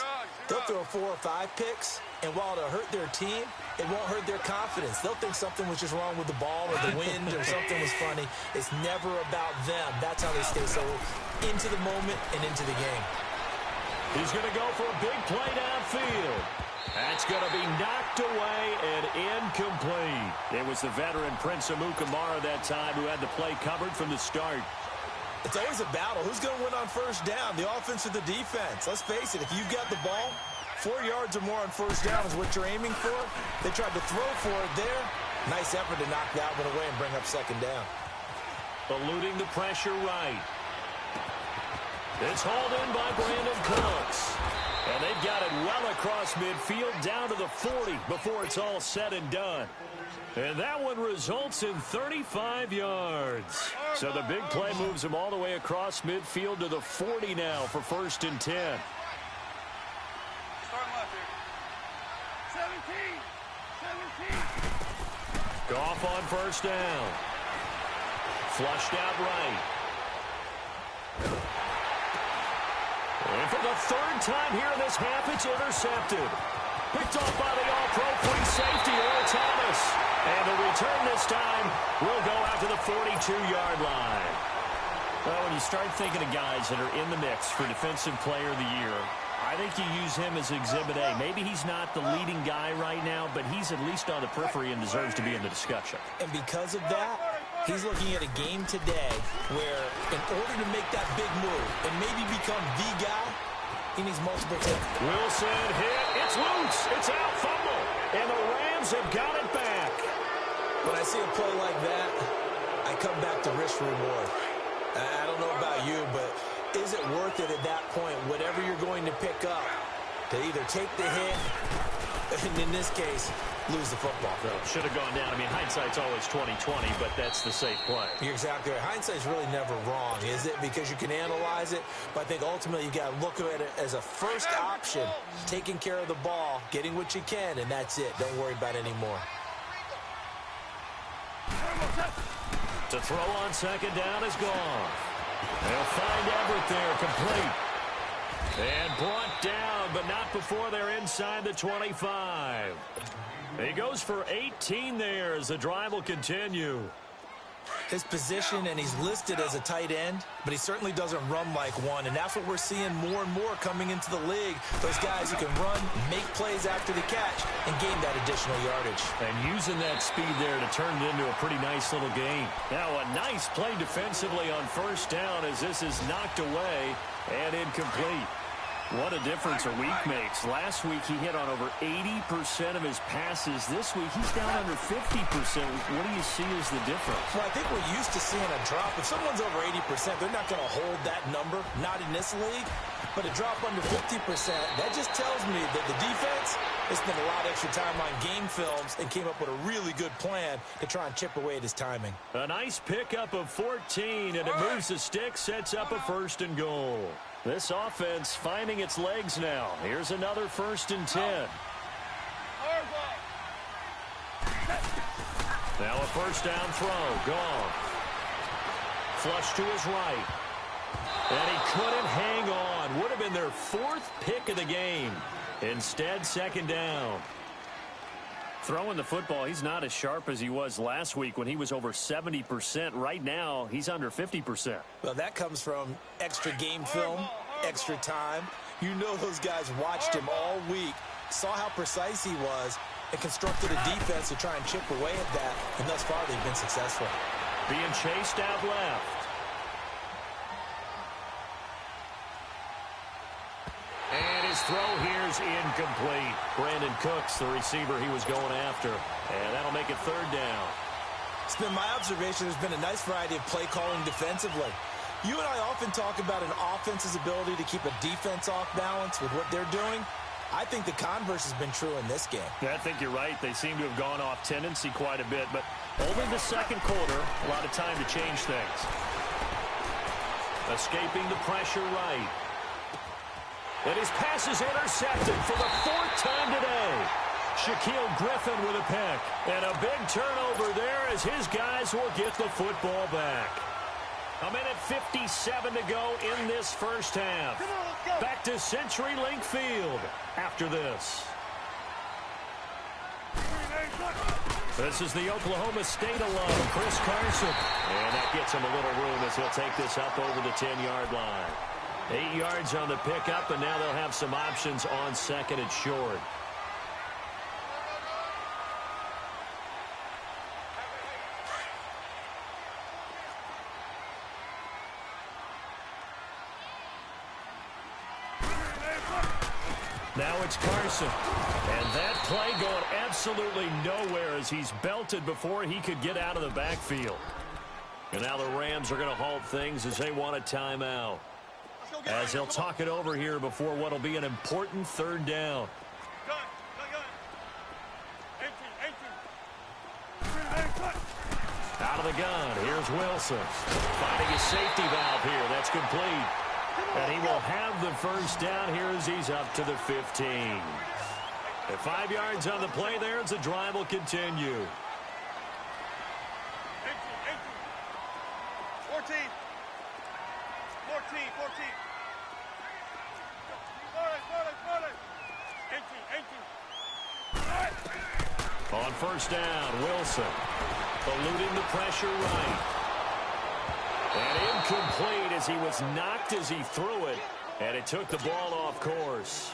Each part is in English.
offense, they'll throw 4 or 5 picks, and while it'll hurt their team, it won't hurt their confidence. They'll think something was just wrong with the ball or the wind or something was funny. It's never about them. That's how they stay so into the moment and into the game. He's going to go for a big play downfield. That's going to be knocked away and incomplete. It was the veteran Prince Amukamara that time who had the play covered from the start. It's always a battle. Who's going to win on first down, the offense or the defense? Let's face it, if you've got the ball, 4 yards or more on first down is what you're aiming for. They tried to throw for it there. Nice effort to knock that one away and bring up second down. Eluding the pressure right. It's hauled in by Brandon Cooks. And they've got it well across midfield down to the 40 before it's all said and done. And that one results in 35 yards. So the big play moves them all the way across midfield to the 40 now for 1st and 10. Start left here. 17. Goff on first down. Flushed out right. And for the 3rd time here in this half, it's intercepted. Picked off by the all-pro free safety, Earl Thomas. And the return this time will go out to the 42-yard line. Well, when you start thinking of guys that are in the mix for Defensive Player of the Year, I think you use him as Exhibit A. Maybe he's not the leading guy right now, but he's at least on the periphery and deserves to be in the discussion. And because of that, he's looking at a game today where in order to make that big move and maybe become the guy, he needs multiple tackles. Wilson hit. It's loose. It's out. Fumble. And the Rams have got it back. When I see a play like that, I come back to risk reward. I don't know about you, but is it worth it at that point, whatever you're going to pick up, to either take the hit, and in this case, lose the football? So should have gone down. I mean, hindsight's always 20/20, but that's the safe play. You're exactly right. Hindsight's really never wrong, is it? Because you can analyze it, but I think ultimately you got to look at it as a first option, taking care of the ball, getting what you can, and that's it. Don't worry about it anymore. To throw on second down is gone. They'll find Everett there, complete. And brought down, but not before they're inside the 25. He goes for 18 there as the drive will continue. His position, and he's listed as a tight end, but he certainly doesn't run like one, and that's what we're seeing more and more coming into the league. Those guys who can run, make plays after the catch, and gain that additional yardage. And using that speed there to turn it into a pretty nice little gain. Now a nice play defensively on first down as this is knocked away and incomplete. What a difference a week makes. Last week he hit on over 80% of his passes. This week he's down under 50%. What do you see as the difference? Well, I think we're used to seeing a drop. If someone's over 80%, they're not going to hold that number, not in this league. But a drop under 50%, that just tells me that the defense has spent a lot of extra time on game films and came up with a really good plan to try and chip away at his timing. A nice pickup of 14, and it moves the stick, sets up a 1st and goal. This offense finding its legs now. Here's another 1st and 10. Now a first down throw. Gone. Flush to his right. And he couldn't hang on. Would have been their 4th pick of the game. Instead, 2nd down. Throwing the football, he's not as sharp as he was last week when he was over 70%. Right now, he's under 50%. Well, that comes from extra game film, extra time. You know those guys watched him all week, saw how precise he was, and constructed a defense to try and chip away at that. And thus far, they've been successful. Being chased out left. And his throw here's incomplete. Brandon Cooks, the receiver he was going after. And that'll make it 3rd down. It's been my observation there's been a nice variety of play calling defensively. You and I often talk about an offense's ability to keep a defense off balance with what they're doing. I think the converse has been true in this game. Yeah, I think you're right. They seem to have gone off tendency quite a bit, but only the 2nd quarter, a lot of time to change things. Escaping the pressure right. And his pass is intercepted for the 4th time today. Shaquille Griffin with a pick. And a big turnover there as his guys will get the football back. A minute 57 to go in this first half. Come on, let's go. Back to CenturyLink Field after this. This is the Oklahoma State alum, Chris Carson. And that gets him a little room as he'll take this up over the 10-yard line. 8 yards on the pickup, and now they'll have some options on second and short. Now it's Carson. And that play going absolutely nowhere as he's belted before he could get out of the backfield. And now the Rams are going to halt things as they want a timeout. As they'll talk it over here before what will be an important third down. Out of the gun, here's Wilson. Finding his safety valve here, that's complete. And he will have the first down here as he's up to the 15. At 5 yards on the play there as the drive will continue. 14. On first down, Wilson eluding the pressure right. And incomplete as he was knocked as he threw it. And it took the ball off course.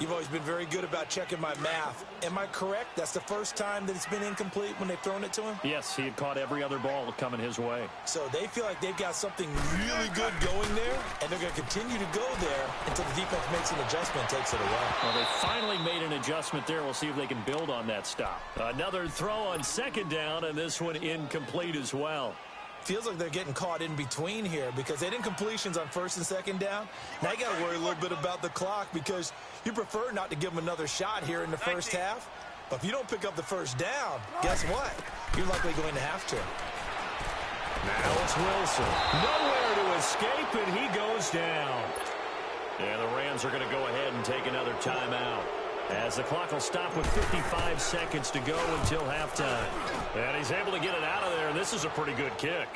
You've always been very good about checking my math. Am I correct? That's the first time that it's been incomplete when they've thrown it to him? Yes, he had caught every other ball coming his way. So they feel like they've got something really good going there, and they're going to continue to go there until the defense makes an adjustment and takes it away. Well, they finally made an adjustment there. We'll see if they can build on that stop. Another throw on second down, and this one incomplete as well. Feels like they're getting caught in between here because they did incompletions on first and second down. Now you got to worry a little bit about the clock because you prefer not to give them another shot here in the first half. But if you don't pick up the first down, guess what? You're likely going to have to. Now it's Wilson. Nowhere to escape, and he goes down. And the Rams are going to go ahead and take another timeout, as the clock will stop with 55 seconds to go until halftime. And he's able to get it out of there, and this is a pretty good kick.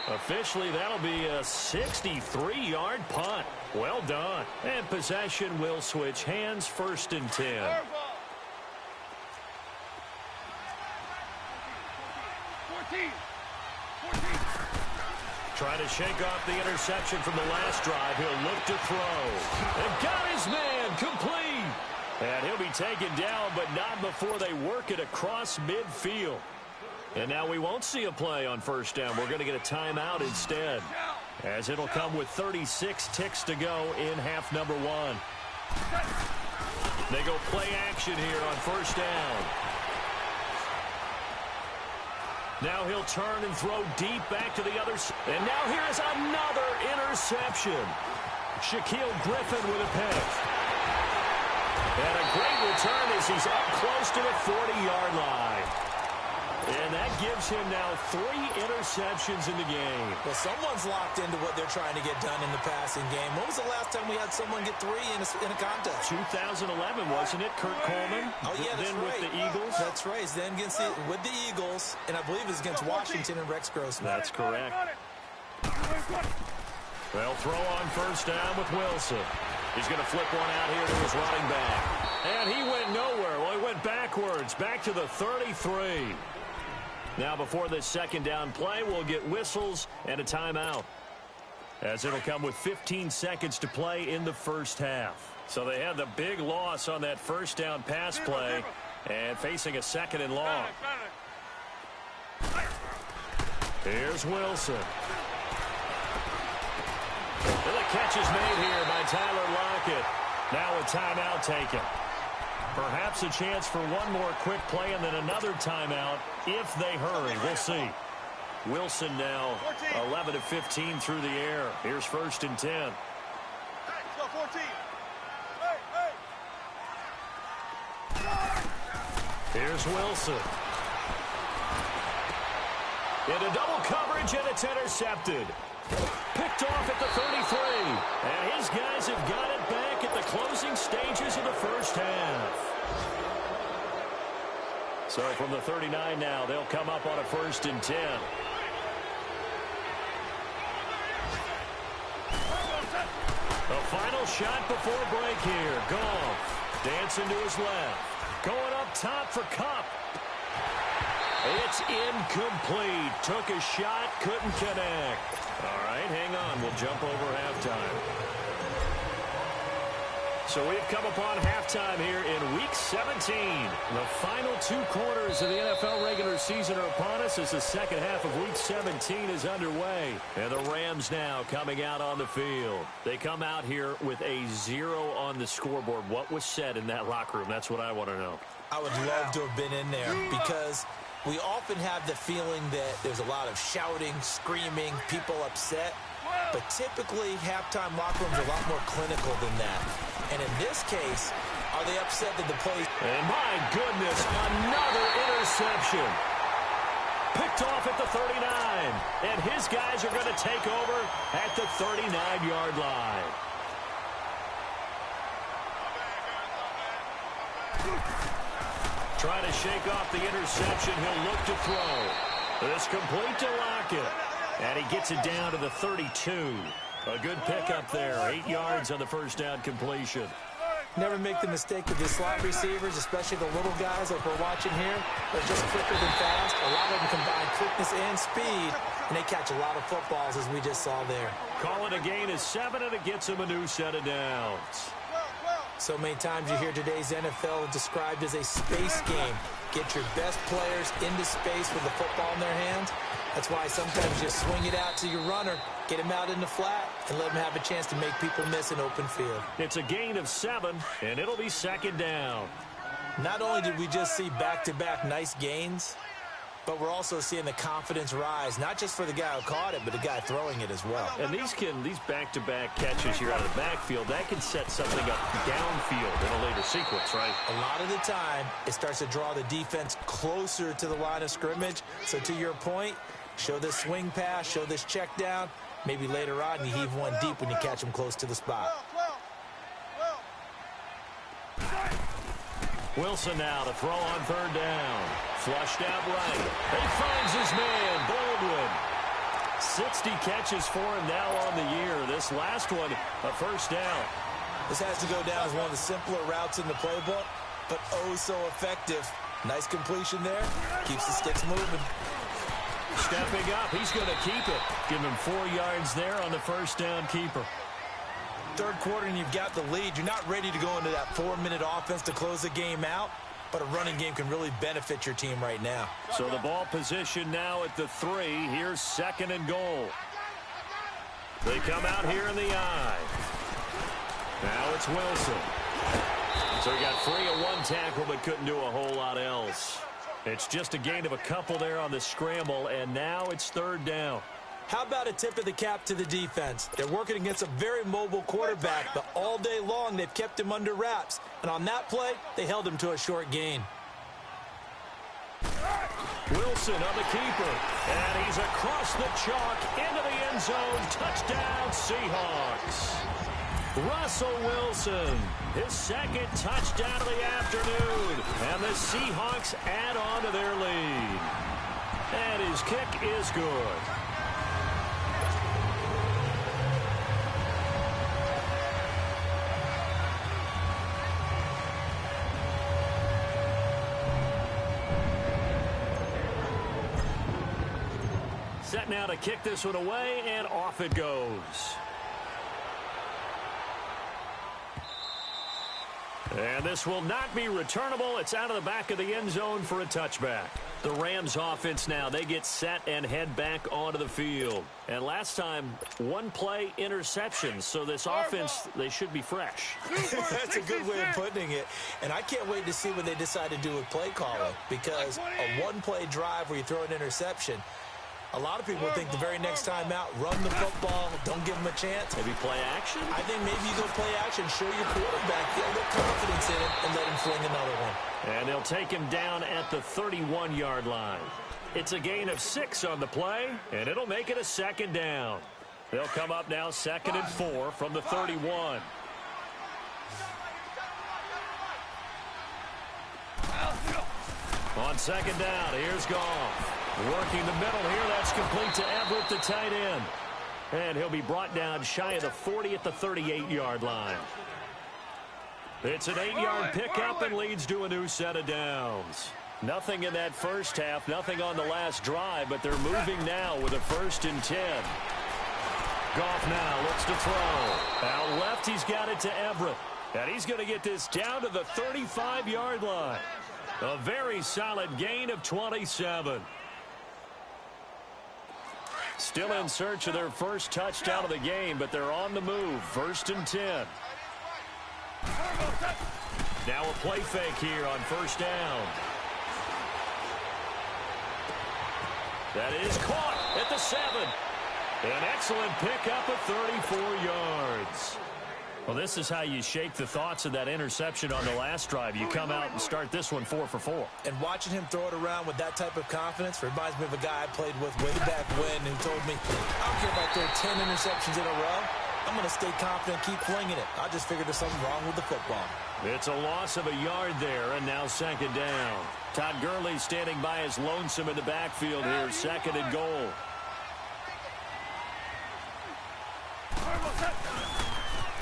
Officially, that'll be a 63-yard punt. Well done. And possession will switch hands, first and 10. Trying to shake off the interception from the last drive. He'll look to throw. And got his man complete. And he'll be taken down, but not before they work it across midfield. And now we won't see a play on first down. We're going to get a timeout instead, as it'll come with 36 ticks to go in half number one. They go play action here on first down. Now he'll turn and throw deep back to the other side. And now here's another interception. Shaquille Griffin with a pick. And a great return as he's up close to the 40-yard line. And that gives him now 3 interceptions in the game. Well, someone's locked into what they're trying to get done in the passing game. When was the last time we had someone get 3 in a contest? 2011, wasn't it? Kurt Coleman? Oh, yeah, that's then right. With the Eagles? That's right. Then with the Eagles, and I believe it's against Washington and Rex Grossman. That's correct. They'll throw on first down with Wilson. He's going to flip one out here to his running back. And he went nowhere. Well, he went backwards, back to the 33. Now, before this second down play, we'll get whistles and a timeout, as it'll come with 15 seconds to play in the first half. So they had the big loss on that first down pass play and facing a second and long. Here's Wilson. And the catch is made here by Tyler Lockett. Now a timeout taken. Perhaps a chance for one more quick play and then another timeout if they hurry. We'll see. Wilson now 11 of 15 through the air. Here's first and 10. Let's go, 14. Here's Wilson. Into double coverage, and it's intercepted. Picked off at the 33. And his guys have got it back at the closing stages of the first half. So from the 39 now, they'll come up on a 1st and 10. The final shot before break here. Goff dancing to his left. Going up top for Kupp. It's incomplete. Took a shot, couldn't connect. All right, hang on. We'll jump over halftime. So we've come upon halftime here in Week 17. The final 2 quarters of the NFL regular season are upon us as the second half of Week 17 is underway. And the Rams now coming out on the field. They come out here with a 0 on the scoreboard. What was said in that locker room? That's what I want to know. I would love to have been in there because we often have the feeling that there's a lot of shouting, screaming, people upset. But typically, halftime locker rooms are a lot more clinical than that. And in this case, are they upset that the play... And my goodness, another interception. Picked off at the 39. And his guys are going to take over at the 39-yard line. Trying to shake off the interception. He'll look to throw. This complete to Lockett. And he gets it down to the 32. A good pickup there. 8 yards on the first down completion. Never make the mistake with the slot receivers, especially the little guys like we're watching here. They're just quicker than fast. A lot of them combine quickness and speed, and they catch a lot of footballs, as we just saw there. Call it a gain of 7, and it gets him a new set of downs. So many times you hear today's NFL described as a space game. Get your best players into space with the football in their hands. That's why sometimes you swing it out to your runner, get him out in the flat, and let him have a chance to make people miss an open field. It's a gain of 7, and it'll be 2nd down. Not only did we just see back-to-back nice gains, but we're also seeing the confidence rise, not just for the guy who caught it, but the guy throwing it as well. And these back-to-back catches here out of the backfield, that can set something up downfield in a later sequence, right? A lot of the time, it starts to draw the defense closer to the line of scrimmage. So to your point, show this swing pass, show this check down. Maybe later on, you heave one deep when you catch him close to the spot. Wilson now to throw on 3rd down. Flushed out right. He finds his man, Baldwin. 60 catches for him now on the year. This last one, a 1st down. This has to go down as one of the simpler routes in the playbook, but oh so effective. Nice completion there. Keeps the sticks moving. Stepping up, he's going to keep it. Give him 4 yards there on the 1st down keeper. 3rd quarter and you've got the lead. You're not ready to go into that 4-minute offense to close the game out, but a running game can really benefit your team right now. So the ball position now at the 3. Here's 2nd and goal. They come out here in the I. Now it's Wilson. So he got free of 1 tackle but couldn't do a whole lot else. It's just a gain of a couple there on the scramble, and now it's 3rd down. How about a tip of the cap to the defense? They're working against a very mobile quarterback, but all day long they've kept him under wraps. And on that play, they held him to a short gain. Wilson on the keeper, and he's across the chalk into the end zone. Touchdown, Seahawks. Russell Wilson, his 2nd touchdown of the afternoon, and the Seahawks add on to their lead. And his kick is good. Set now to kick this one away, and off it goes. And this will not be returnable. It's out of the back of the end zone for a touchback. The Rams offense now, they get set and head back onto the field. And last time, 1 play interception. So this offense, they should be fresh. That's a good way of putting it. And I can't wait to see what they decide to do with play calling. Because a 1-play drive where you throw an interception, a lot of people think the very next time out, run the football, don't give them a chance. Maybe play action? I think maybe you go play action, show your quarterback, get a little confidence in it, and let him fling another one. And they'll take him down at the 31-yard line. It's a gain of 6 on the play, and it'll make it a 2nd down. They'll come up now 2nd and 4 from the 31. On second down, here's Goff. Working the middle here. That's complete to Everett, the tight end. And he'll be brought down shy of the 40 at the 38-yard line. It's an 8-yard pickup and leads to a new set of downs. Nothing in that first half, nothing on the last drive, but they're moving now with a 1st and 10. Goff now looks to throw. Out left, he's got it to Everett. And he's going to get this down to the 35-yard line. A very solid gain of 27. Still in search of their first touchdown of the game, but they're on the move. 1st and 10. Now a play fake here on 1st down. That is caught at the 7. An excellent pickup of 34 yards. Well, this is how you shake the thoughts of that interception on the last drive. You come out and start this one 4 for 4. And watching him throw it around with that type of confidence reminds me of a guy I played with way back when who told me, I don't care if I throw 10 interceptions in a row. I'm going to stay confident, keep flinging it. I just figured there's something wrong with the football. It's a loss of a yard there, and now 2nd down. Todd Gurley standing by as lonesome in the backfield here, 2nd and goal.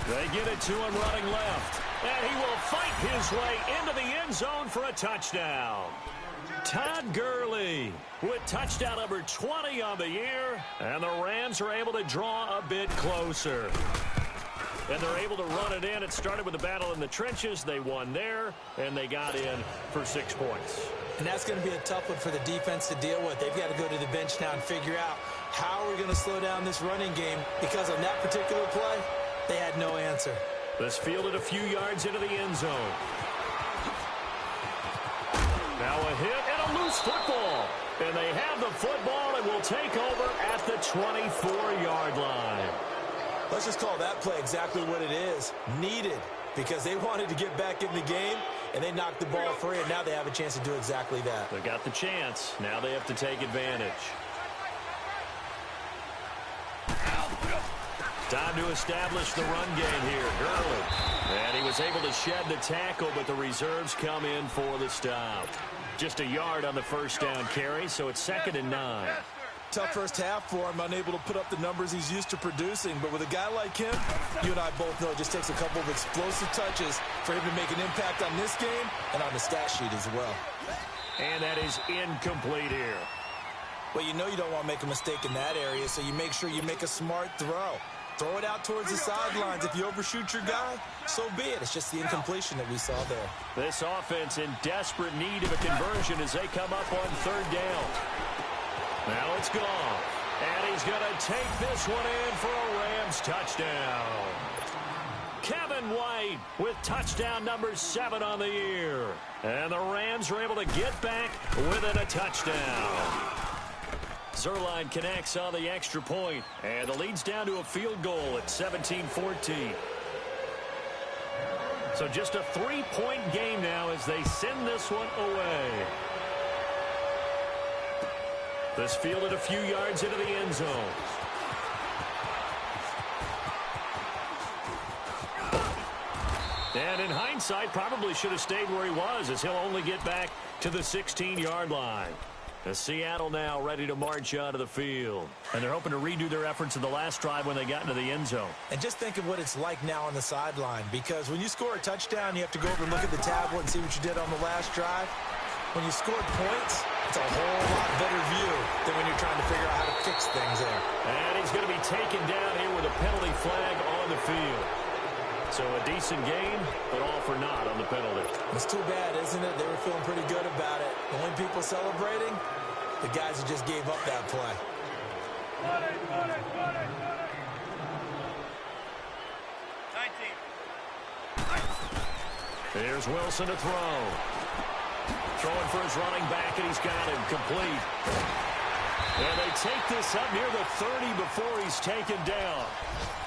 They get it to him running left. And he will fight his way into the end zone for a touchdown. Todd Gurley with touchdown number 20 on the year. And the Rams are able to draw a bit closer. And they're able to run it in. It started with a battle in the trenches. They won there, and they got in for 6 points. And that's going to be a tough one for the defense to deal with. They've got to go to the bench now and figure out how we're going to slow down this running game, because on that particular play, they had no answer. This fielded a few yards into the end zone. Now a hit and a loose football. And they have the football and will take over at the 24-yard line. Let's just call that play exactly what it is. Needed, because they wanted to get back in the game, and they knocked the ball free, and now they have a chance to do exactly that. They got the chance. Now they have to take advantage. Time to establish the run game here. Gurley. And he was able to shed the tackle, but the reserves come in for the stop. Just a yard on the 1st down carry, so it's 2nd and 9. Tough first half for him, unable to put up the numbers he's used to producing. But with a guy like him, you and I both know it just takes a couple of explosive touches for him to make an impact on this game and on the stat sheet as well. And that is incomplete here. Well, you know you don't want to make a mistake in that area, so you make sure you make a smart throw. Throw it out towards the sidelines. If you overshoot your guy, so be it. It's just the incompletion that we saw there. This offense in desperate need of a conversion as they come up on 3rd down. Now it's gone. And he's going to take this one in for a Rams touchdown. Kevin White with touchdown number 7 on the year. And the Rams are able to get back within a touchdown. Zerline connects on the extra point, and the lead's down to a field goal at 17-14. So just a 3-point game now as they send this one away. This fielded a few yards into the end zone. And in hindsight, probably should have stayed where he was, as he'll only get back to the 16-yard line. As Seattle now ready to march out of the field. And they're hoping to redo their efforts in the last drive when they got into the end zone. And just think of what it's like now on the sideline, because when you score a touchdown, you have to go over and look at the tablet and see what you did on the last drive. When you scored points, it's a whole lot better view than when you're trying to figure out how to fix things there. And he's going to be taken down here with a penalty flag on the field. So a decent game, but all for naught on the penalty. It's too bad, isn't it? They were feeling pretty good about it. The only people celebrating, the guys who just gave up that play. 19. Here's Wilson to throw. Throwing for his running back, and he's got him complete. And they take this up near the 30 before he's taken down.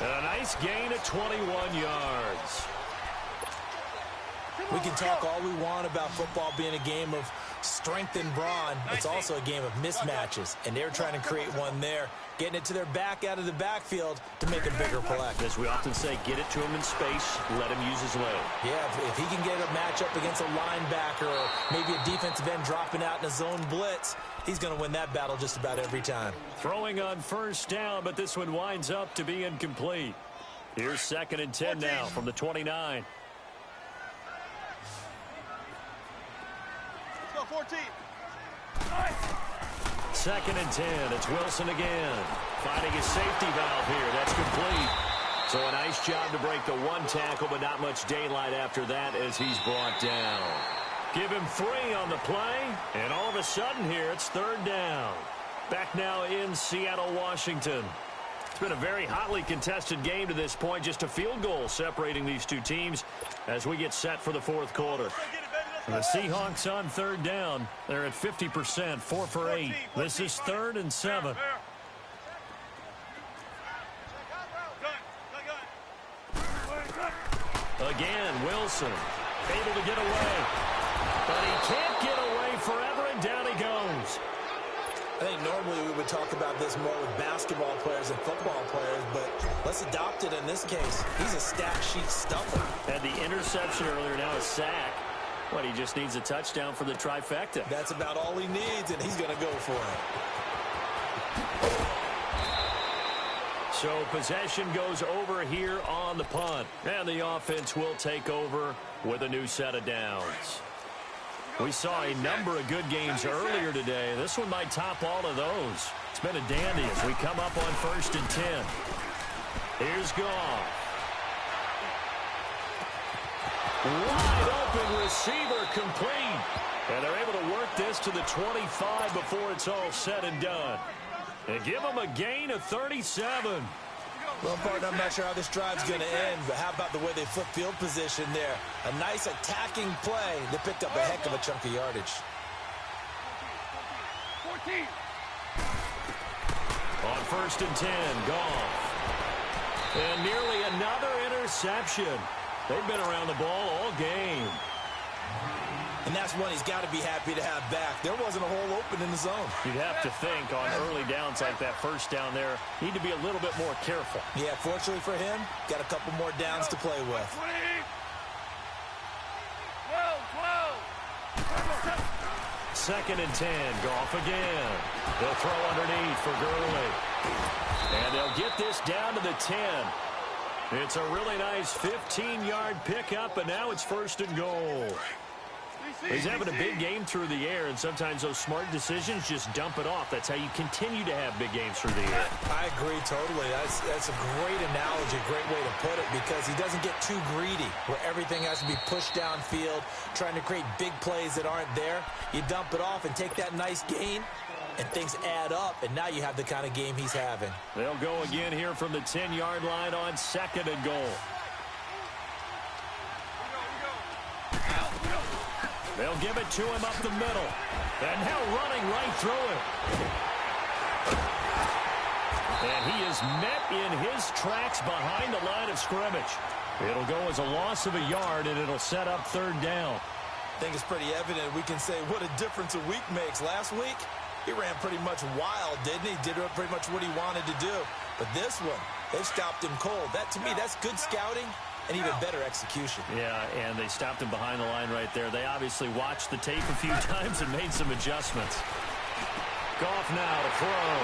And a nice gain of 21 yards. We can talk all we want about football being a game of strength and brawn. It's also a game of mismatches, and they're trying to create one there. getting it to their back out of the backfield to make a bigger play. As we often say, get it to him in space, let him use his leg. Yeah, if he can get a matchup against a linebacker or maybe a defensive end dropping out in a zone blitz, he's going to win that battle just about every time. Throwing on first down, but this one winds up to be incomplete. Here's 2nd and 10 now from the 29. Let's go, 14. 2nd and 10. It's Wilson again. Finding his safety valve here. That's complete. So a nice job to break the one tackle, but not much daylight after that as he's brought down. Give him 3 on the play, and all of a sudden here it's 3rd down. Back now in Seattle, Washington. It's been a very hotly contested game to this point. Just a field goal separating these two teams as we get set for the 4th quarter. The Seahawks on 3rd down. They're at 50%, 4 for 8. This is 3rd and 7. Again, Wilson able to get away. But he can't get away forever, and down he goes. I think normally we would talk about this more with basketball players and football players, but let's adopt it in this case. He's a stat sheet stuffer. Had the interception earlier, now a sack. But he just needs a touchdown for the trifecta. That's about all he needs, and he's going to go for it. So possession goes over here on the punt. And the offense will take over with a new set of downs. We saw a number of good games earlier today. This one might top all of those. It's been a dandy as we come up on 1st and 10. Here's Goff. Wide open receiver complete. And they're able to work this to the 25 before it's all said and done. And give them a gain of 37. Well, partner, I'm not sure how this drive's going to end, but how about the way they flip field position there? A nice attacking play. They picked up a heck of a chunk of yardage. 14. On 1st and 10, Goff. And nearly another interception. They've been around the ball all game. And that's one he's got to be happy to have back. There wasn't a hole open in the zone. You'd have to think on early downs like that, first down there, need to be a little bit more careful. Yeah, fortunately for him, got a couple more downs to play with. 2nd and 10, Goff again. They'll throw underneath for Gurley. And they'll get this down to the 10. It's a really nice 15-yard pickup, and now it's 1st and goal. He's having a big game through the air, and sometimes those smart decisions just dump it off. That's how you continue to have big games through the air. I agree totally. That's a great analogy, great way to put it, because he doesn't get too greedy where everything has to be pushed downfield, trying to create big plays that aren't there. You dump it off and take that nice gain, and things add up, and now you have the kind of game he's having. They'll go again here from the 10-yard line on 2nd and goal. They'll give it to him up the middle. And now running right through it. And he is met in his tracks behind the line of scrimmage. It'll go as a loss of a yard, and it'll set up 3rd down. I think it's pretty evident. We can say what a difference a week makes. Last week, he ran pretty much wild, didn't he? Did pretty much what he wanted to do. But this one, they stopped him cold. That, to me, that's good scouting and even better execution. Yeah, and they stopped him behind the line right there. They obviously watched the tape a few times and made some adjustments. Goff now to throw.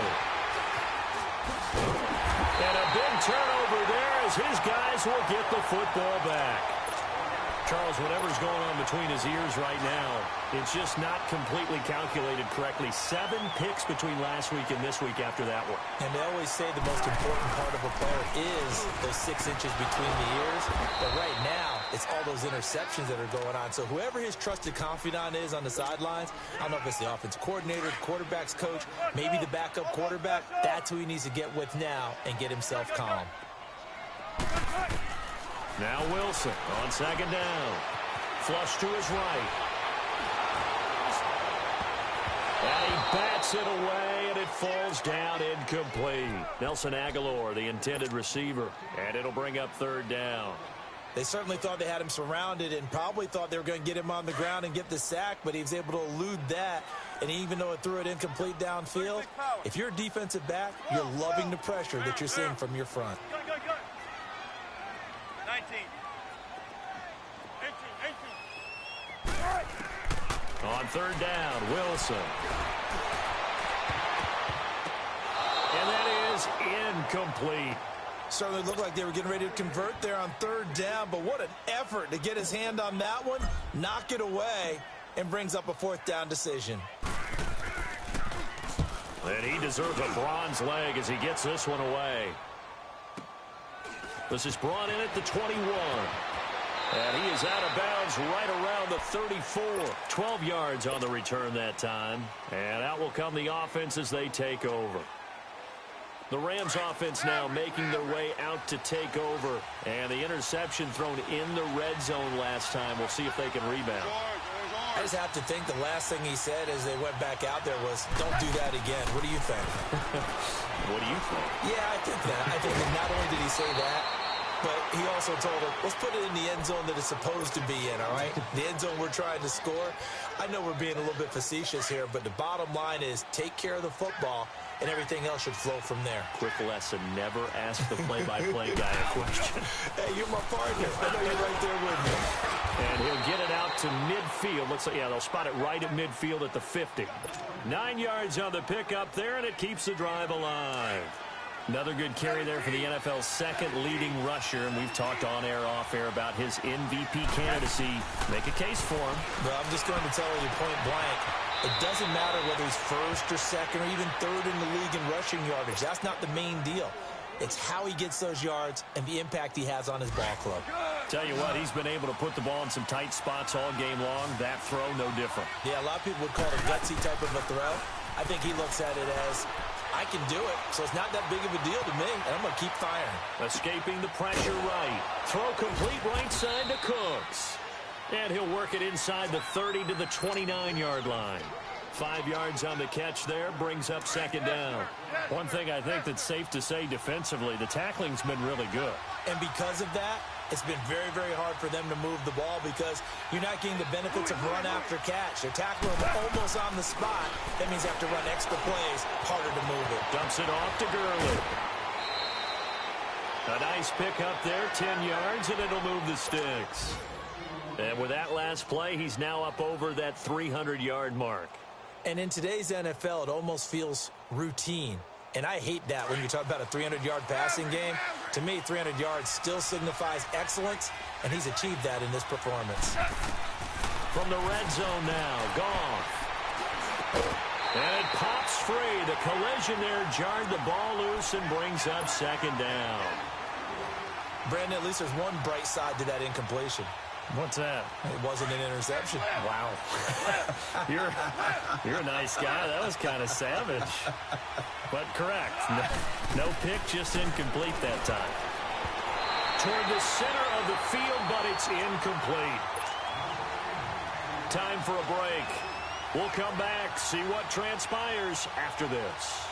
And a big turnover there as his guys will get the football back. Charles, whatever's going on between his ears right now, it's just not completely calculated correctly. 7 picks between last week and this week after that one. And they always say the most important part of a player is those 6 inches between the ears. But right now, it's all those interceptions that are going on. So whoever his trusted confidant is on the sidelines, I don't know if it's the offense coordinator, the quarterback's coach, maybe the backup quarterback, that's who he needs to get with now and get himself calm. Now Wilson on 2nd down. Flush to his right. And he bats it away, and it falls down incomplete. Nelson Aguilar, the intended receiver. And it'll bring up 3rd down. They certainly thought they had him surrounded and probably thought they were going to get him on the ground and get the sack, but he was able to elude that And even though it threw it incomplete downfield, if you're a defensive back, you're loving the pressure that you're seeing from your front. Go. 19. 18. On third down, Wilson. And that is incomplete. Certainly looked like they were getting ready to convert there on third down, but what an effort to get his hand on that one, knock it away, and brings up a fourth down decision. And he deserves a bronze leg as he gets this one away. This is brought in at the 21. And he is out of bounds right around the 34. 12 yards on the return that time. And out will come the offense as they take over. The Rams offense now making their way out to take over. And the interception thrown in the red zone last time. We'll see if they can rebound. I just have to think the last thing he said as they went back out there was, don't do that again. What do you think? What do you think? Yeah, I think that. I think that not only did he say that, but he also told him, let's put it in the end zone that it's supposed to be in, all right? The end zone we're trying to score. I know we're being a little bit facetious here, but the bottom line is take care of the football, and everything else should flow from there. Quick lesson, never ask the play-by-play guy a question. Hey, you're my partner. I know you're right there with me. And he'll get it out to midfield. Looks like, yeah, they'll spot it right at midfield at the 50. 9 yards on the pickup there, and it keeps the drive alive. Another good carry there for the NFL's second leading rusher, and we've talked on air, off air about his MVP candidacy. Make a case for him. Well, I'm just going to tell you point blank, it doesn't matter whether he's first or second or even third in the league in rushing yardage. That's not the main deal. It's how he gets those yards and the impact he has on his ball club. Tell you what, he's been able to put the ball in some tight spots all game long. That throw, no different. Yeah, a lot of people would call it a gutsy type of a throw. I think he looks at it as, I can do it, so it's not that big of a deal to me, and I'm going to keep firing. Escaping the pressure right. Throw complete right side to Cooks. And he'll work it inside the 30 to the 29-yard line. 5 yards on the catch there, brings up second down. One thing I think that's safe to say defensively, the tackling's been really good. And because of that, it's been very, very hard for them to move the ball because you're not getting the benefits of run after catch. They're tackling them almost on the spot. That means they have to run extra plays, harder to move it. Dumps it off to Gurley. A nice pickup there, 10 yards, and it'll move the sticks. And with that last play, he's now up over that 300-yard mark. And in today's NFL, it almost feels routine. And I hate that when you talk about a 300-yard passing game. To me, 300 yards still signifies excellence, and he's achieved that in this performance. From the red zone now, Goff. And it pops free. The collision there jarred the ball loose and brings up second down. Brandon, at least there's one bright side to that incompletion. What's that? It wasn't an interception. Wow. You're a nice guy. That was kind of savage. But correct. No pick, just incomplete that time. Toward the center of the field, but it's incomplete. Time for a break. We'll come back, see what transpires after this.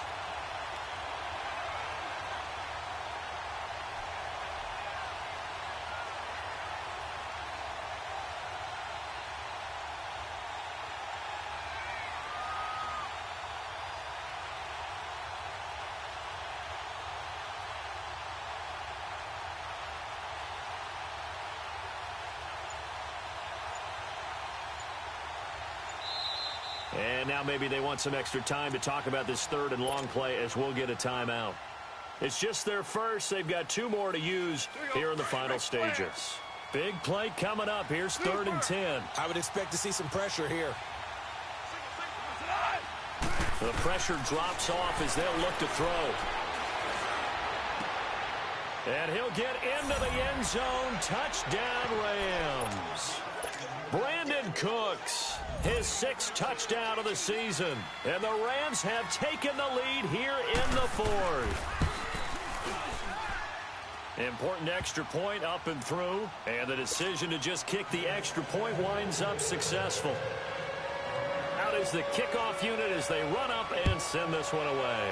And now maybe they want some extra time to talk about this third and long play as we'll get a timeout. It's just their first. They've got 2 more to use here in the final stages. Big play coming up. Here's 3rd and 10. I would expect to see some pressure here. The pressure drops off as they'll look to throw. And he'll get into the end zone. Touchdown, Rams. Brandon Cooks, his 6th touchdown of the season. And the Rams have taken the lead here in the 4th. Important extra point up and through. And the decision to just kick the extra point winds up successful. Out is the kickoff unit as they run up and send this one away.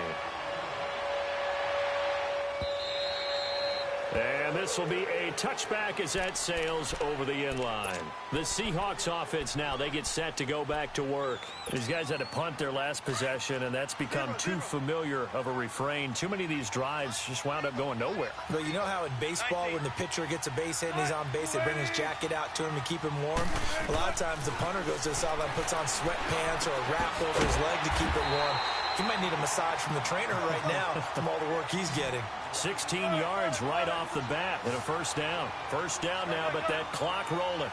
And And this will be a touchback as that sails over the end line. The Seahawks offense now, they get set to go back to work. These guys had to punt their last possession, and that's become too familiar of a refrain. Too many of these drives just wound up going nowhere. But you know how in baseball, when the pitcher gets a base hit and he's on base, they bring his jacket out to him to keep him warm? A lot of times the punter goes to the sideline, puts on sweatpants or a wrap over his leg to keep it warm. He might need a massage from the trainer right now from all the work he's getting. 16 yards right off the bat and a first down. First down now, but that clock rolling.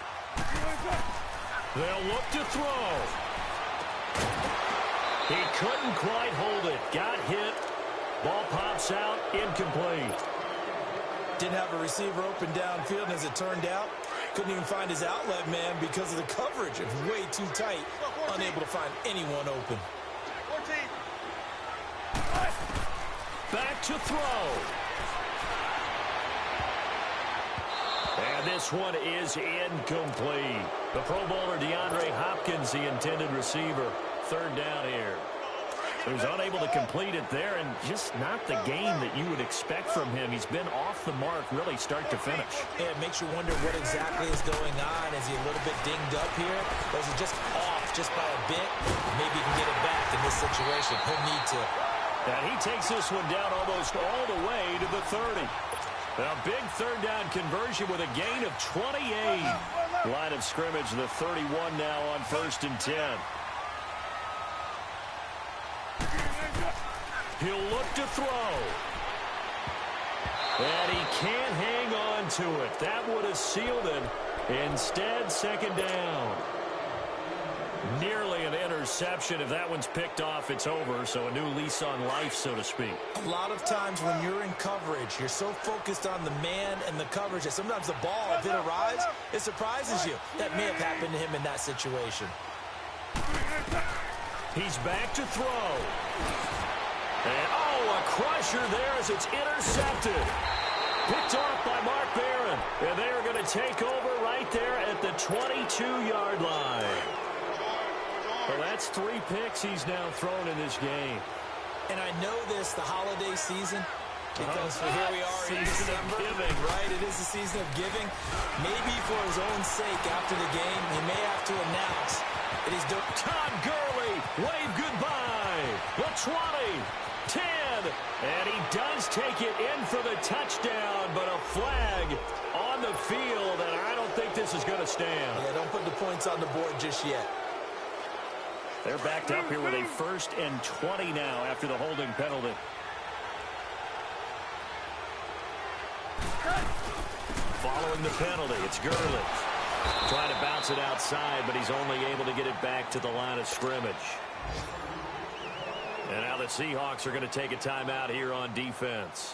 They'll look to throw. He couldn't quite hold it. Got hit. Ball pops out. Incomplete. Didn't have a receiver open downfield, and as it turned out, couldn't even find his outlet man because of the coverage. It was way too tight. Unable to find anyone open. 14. Back to throw. And this one is incomplete. The Pro Bowler DeAndre Hopkins, the intended receiver. Third down here. He was unable to complete it there, and just not the game that you would expect from him. He's been off the mark really start to finish. Yeah, it makes you wonder what exactly is going on. Is he a little bit dinged up here? Or is he just off just by a bit? Maybe he can get it back in this situation. He'll need to. And he takes this one down almost all the way to the 30. A big third down conversion with a gain of 28. Line of scrimmage, the 31 now on 1st and 10. He'll look to throw. And he can't hang on to it. That would have sealed it. Instead, second down. Nearly an interception. If that one's picked off, it's over. So a new lease on life, so to speak. A lot of times when you're in coverage, you're so focused on the man and the coverage that sometimes the ball, if it arrives, it surprises you. That may have happened to him in that situation. He's back to throw. And, oh, a crusher there as it's intercepted. Picked off by Mark Barron. And they are going to take over right there at the 22-yard line. Well, that's 3 picks he's now thrown in this game. And I know this, the holiday season, because here we are in Season December. of giving. Right, it is the season of giving. Maybe for his own sake after the game, he may have to announce that he's doing. Todd Gurley, wave goodbye. The 20, 10, and he does take it in for the touchdown, but a flag on the field, and I don't think this is going to stand. Yeah, don't put the points on the board just yet. They're backed up here with a 1st and 20 now after the holding penalty. Following the penalty, it's Gurley. Trying to bounce it outside, but he's only able to get it back to the line of scrimmage. And now the Seahawks are going to take a timeout here on defense.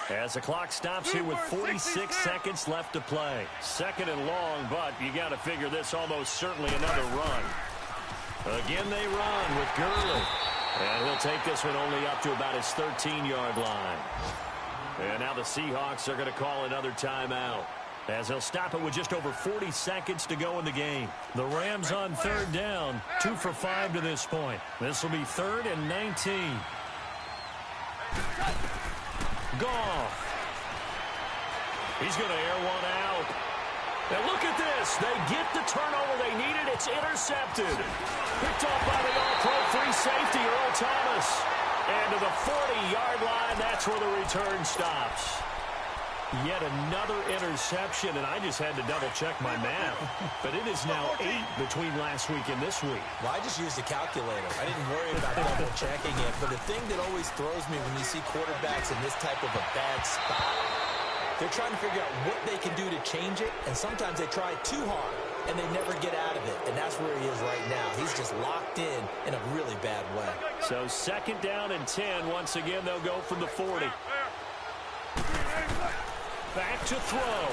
As the clock stops here with 46 seconds left to play. 2nd and long, but you got to figure this almost certainly another run. Again, they run with Gurley. And he'll take this one only up to about his 13-yard line. And now the Seahawks are going to call another timeout, as they'll stop it with just over 40 seconds to go in the game. The Rams on 3rd down, 2 for 5 to this point. This will be 3rd and 19. Goff. He's going to air one out. And look at this. They get the turnover they needed. It's intercepted. Picked off by the all-pro free safety, Earl Thomas. And to the 40-yard line, that's where the return stops. Yet another interception, and I just had to double-check my math. But it is now 8 between last week and this week. Well, I just used a calculator. I didn't worry about double-checking it. But the thing that always throws me when you see quarterbacks in this type of a bad spot, they're trying to figure out what they can do to change it, and sometimes they try too hard, and they never get out of it. And that's where he is right now. He's just locked in a really bad way. So 2nd down and 10. Once again, they'll go from the 40. Back to throw.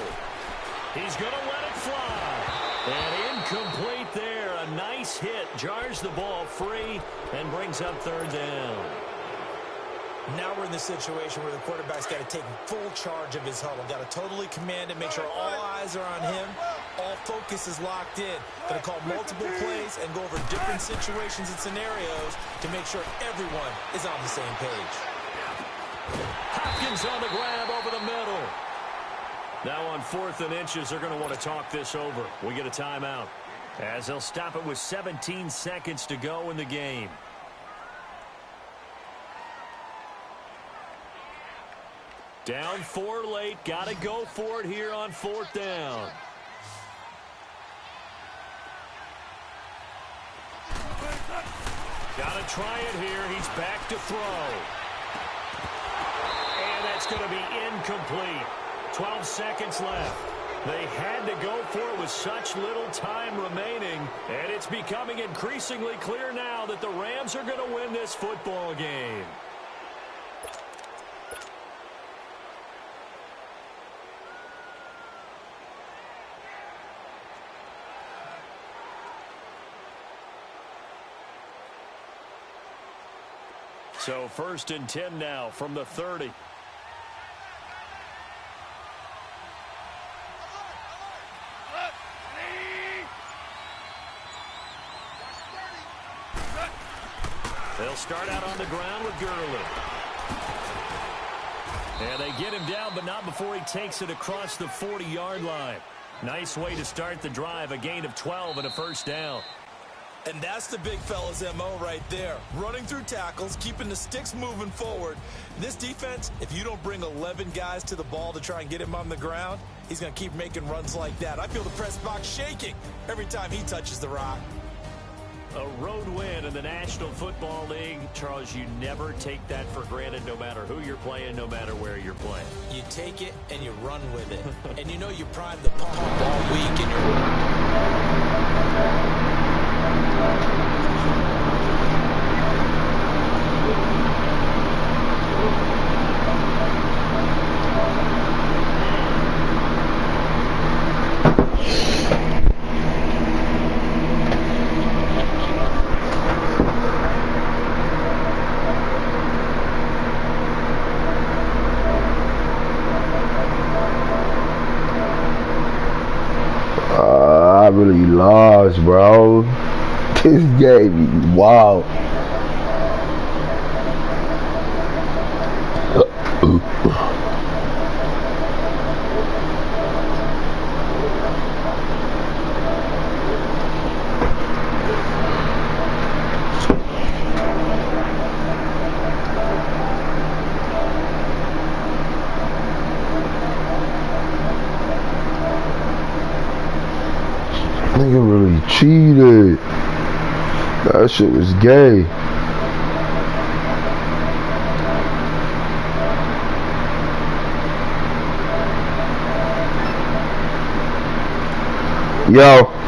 He's going to let it fly. And incomplete there. A nice hit. Jars the ball free and brings up 3rd down. Now we're in the situation where the quarterback's got to take full charge of his huddle. Got to totally command it, make sure all eyes are on him. All focus is locked in. Going to call multiple plays and go over different situations and scenarios to make sure everyone is on the same page. Hopkins on the grab over the middle. Now on 4th and inches, they're going to want to talk this over. We get a timeout, as they'll stop it with 17 seconds to go in the game. Down 4 late. Got to go for it here on 4th down. Got to try it here. He's back to throw. And that's going to be incomplete. 12 seconds left. They had to go for it with such little time remaining. And it's becoming increasingly clear now that the Rams are going to win this football game. So 1st and 10 now from the 30. They'll start out on the ground with Gurley. And they get him down, but not before he takes it across the 40-yard line. Nice way to start the drive, a gain of 12 and a 1st down. And that's the big fella's MO right there. Running through tackles, keeping the sticks moving forward. This defense, if you don't bring 11 guys to the ball to try and get him on the ground, he's going to keep making runs like that. I feel the press box shaking every time he touches the rock. A road win in the National Football League. Charles, you never take that for granted no matter who you're playing, no matter where you're playing. You take it and you run with it. And you know you prime the pump all week and you're... I really lost, bro. This game, wow. Nigga really cheated. That shit was gay. Yo.